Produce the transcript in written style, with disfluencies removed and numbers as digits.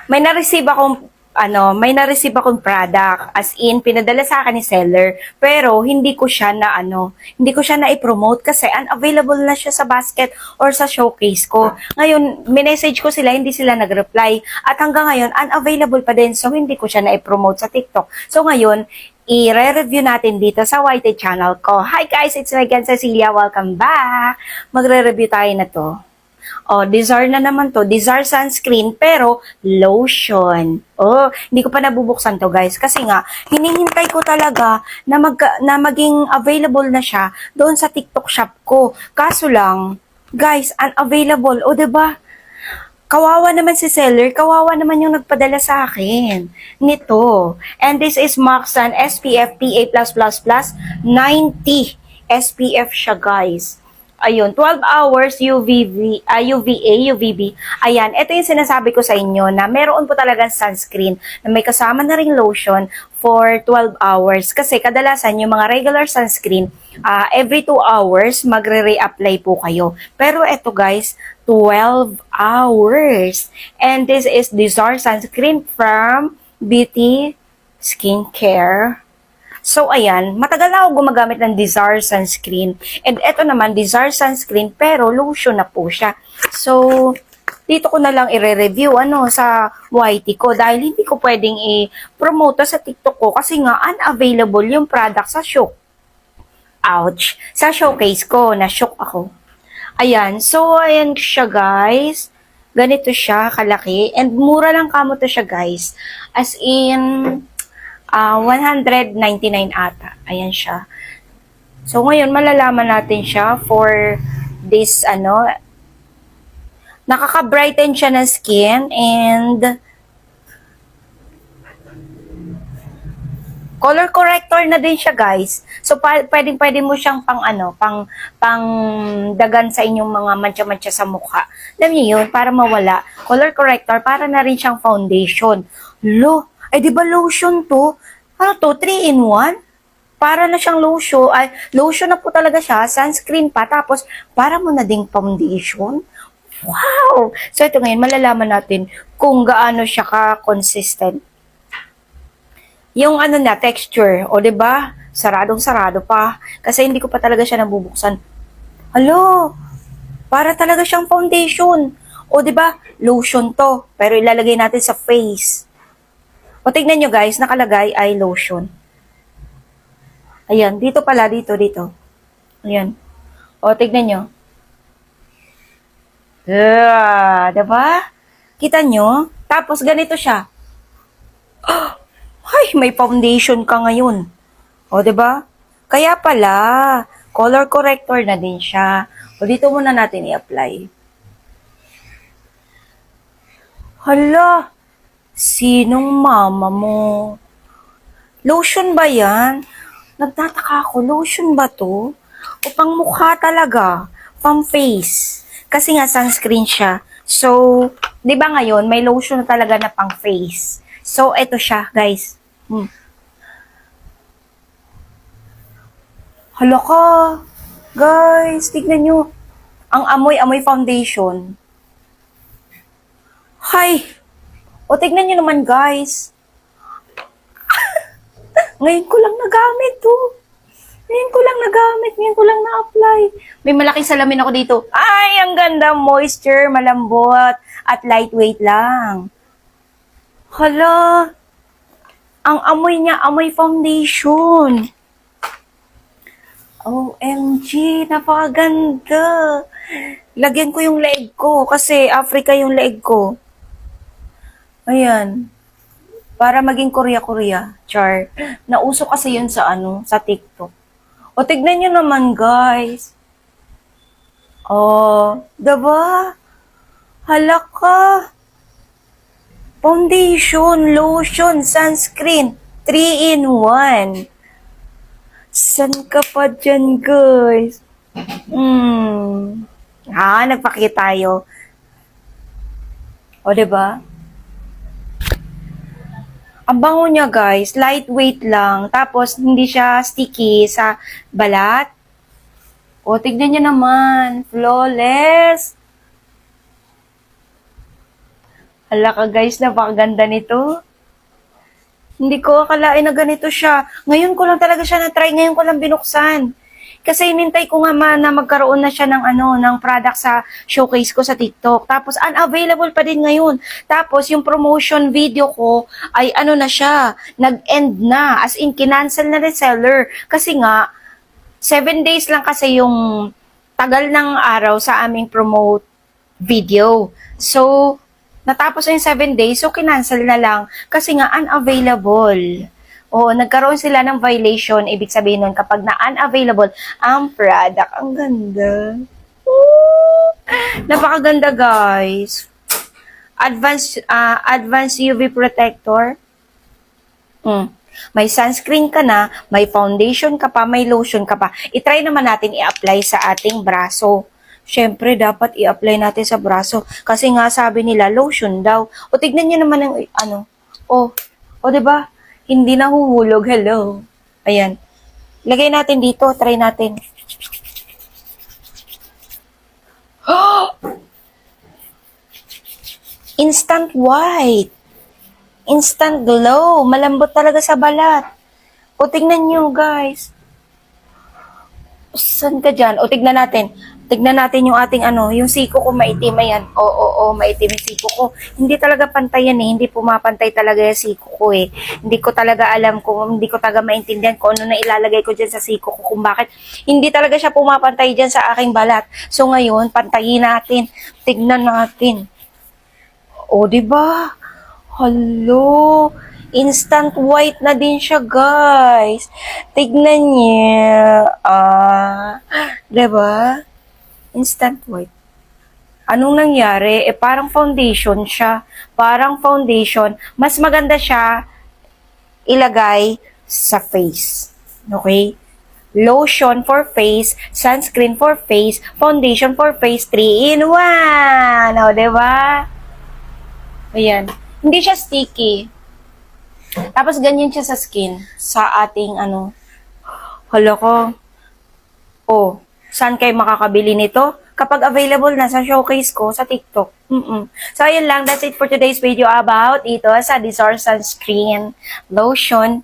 may na-receive akong product, as in pinadala sa akin ni seller, pero hindi ko siya na i-promote kasi unavailable na siya sa basket or sa showcase ko. Ngayon, minessage ko sila, hindi sila nag-reply, at hanggang ngayon unavailable pa din, so hindi ko siya na i-promote sa TikTok. So ngayon, i-re-review natin dito sa YT channel ko. Hi guys, it's Megan Cecilia, welcome back. Magre-review tayo na to. Oh, Dizar na naman to. Dizar sunscreen, pero lotion. Oh, hindi ko pa nabubuksan to, guys. Kasi nga, hinihintay ko talaga na maging available na siya doon sa TikTok shop ko. Kaso lang, guys, unavailable. O, diba? Kawawa naman si seller, kawawa naman yung nagpadala sa akin nito. And this is Maxan SPF PA+++, 90 SPF siya, guys. Ayun, 12 hours UVA, UVB. Ayan, ito yung sinasabi ko sa inyo na meron po talagang sunscreen na may kasama na ring lotion for 12 hours. Kasi kadalasan yung mga regular sunscreen, every 2 hours magre-reapply po kayo. Pero ito guys, 12 hours. And this is Dizar sunscreen from Beauty Skincare. So, ayan, matagal na ako gumagamit ng Dizar sunscreen. And eto naman, Dizar sunscreen, pero lotion na po siya. So, dito ko na lang i-review sa YT ko dahil hindi ko pwedeng i-promote sa TikTok ko kasi nga unavailable yung product sa show. Ouch! Sa showcase ko, na-shock ako. Ayan, so, ayan siya guys. Ganito siya, kalaki. And mura lang kamo to siya guys. As in 199 ata. Ayan siya. So, ngayon, malalaman natin siya for this, nakaka-brighten siya ng skin and color corrector na din siya, guys. So, pwede mo siyang pang dagan sa inyong mga mancha-mancha sa mukha. Alam niyo yun, para mawala. Color corrector, para na rin siyang foundation. Ay, di ba lotion to? Ano to? 3-in-1? Para na siyang lotion. Ay, lotion na po talaga siya. Sunscreen pa. Tapos, para mo na ding foundation. Wow! So, ito ngayon, malalaman natin kung gaano siya ka-consistent. Yung texture. O, di ba? Saradong-sarado pa. Kasi hindi ko pa talaga siya nabubuksan. Hello! Para talaga siyang foundation. O, di ba? Lotion to. Pero ilalagay natin sa face. O, tignan nyo guys, nakalagay ay lotion. Ayan, dito pala, dito. Ayan. O, tignan nyo. Diba? Kita nyo? Tapos, ganito siya. Ay, may foundation ka ngayon. O, diba? Kaya pala, color corrector na din siya. O, dito muna natin i-apply. Hala! Sinong mama mo? Lotion ba yan? Nagtataka ako, lotion ba to? O pang mukha talaga? Pang face? Kasi nga sunscreen siya. So, di ba ngayon, may lotion na talaga na pang face. So, eto siya, guys. Hala ka! Guys, tignan nyo. Ang amoy foundation. Hay! O, tignan nyo naman, guys. Ngayon ko lang nagamit to. Ngayon ko lang na-apply. May malaking salamin ako dito. Ay, ang ganda. Moisture, malambot, at lightweight lang. Hala. Ang amoy niya, amoy foundation. OMG, napakaganda. Lagyan ko yung leeg ko kasi Africa yung leeg ko. Ayan. Para maging Korea-Korea. Char. Nauso kasi yun sa sa TikTok. O, tignan nyo naman, guys. Oh, diba? Hala ka. Foundation, lotion, sunscreen. 3-in-1. San ka pa dyan, guys? Nagpakita tayo. O, diba? Ang bango niya guys, lightweight lang. Tapos, hindi siya sticky sa balat. O, tignan niyo naman. Flawless. Hala ka guys, napakaganda nito. Hindi ko akalain na ganito siya. Ngayon ko lang talaga siya na-try, ngayon ko lang binuksan. Kasi inintay ko nga na magkaroon na siya ng ng product sa showcase ko sa TikTok. Tapos unavailable pa din ngayon. Tapos yung promotion video ko ay na siya, nag-end na. As in kinancel na reseller. Kasi nga 7 days lang kasi yung tagal ng araw sa aming promote video. So natapos na yung 7 days, so kinancel na lang kasi nga unavailable. O, nagkaroon sila ng violation. Ibig sabihin nun, kapag na unavailable ang product. Ang ganda. Ooh, napakaganda, guys. Advanced UV protector. May sunscreen ka na, may foundation ka pa, may lotion ka pa. I-try naman natin i-apply sa ating braso. Siyempre, dapat i-apply natin sa braso. Kasi nga sabi nila, lotion daw. O, tignan nyo naman ang, O, diba? Hindi nahuhulog. Hello. Ayan. Lagay natin dito. Try natin. Instant white. Instant glow. Malambot talaga sa balat. O, tignan nyo, guys. Saan ka dyan? O, tignan natin. Tignan natin yung ating yung siko ko maitim. Ayan. Oo, maitim yung siko ko. Hindi talaga pantay yan eh. Hindi pumapantay talaga yung siko ko eh. Hindi ko talaga alam hindi ko talaga maintindihan kung ano na ilalagay ko dyan sa siko ko. Kung bakit hindi talaga siya pumapantay dyan sa aking balat. So ngayon, pantayin natin. Tignan natin. O, diba? Hello. Instant white na din siya, guys. Tignan niya. Diba? Instant white. Anong nangyari? Parang foundation siya. Parang foundation. Mas maganda siya ilagay sa face. Okay? Lotion for face, sunscreen for face, foundation for face, 3 in 1. O, diba? Ayan. Hindi siya sticky. Tapos ganyan siya sa skin. Sa ating Hala ko. Oh, saan kayo makakabili nito? Kapag available na sa showcase ko sa TikTok. So, ayun lang. That's it for today's video about ito sa Disor Sunscreen Lotion.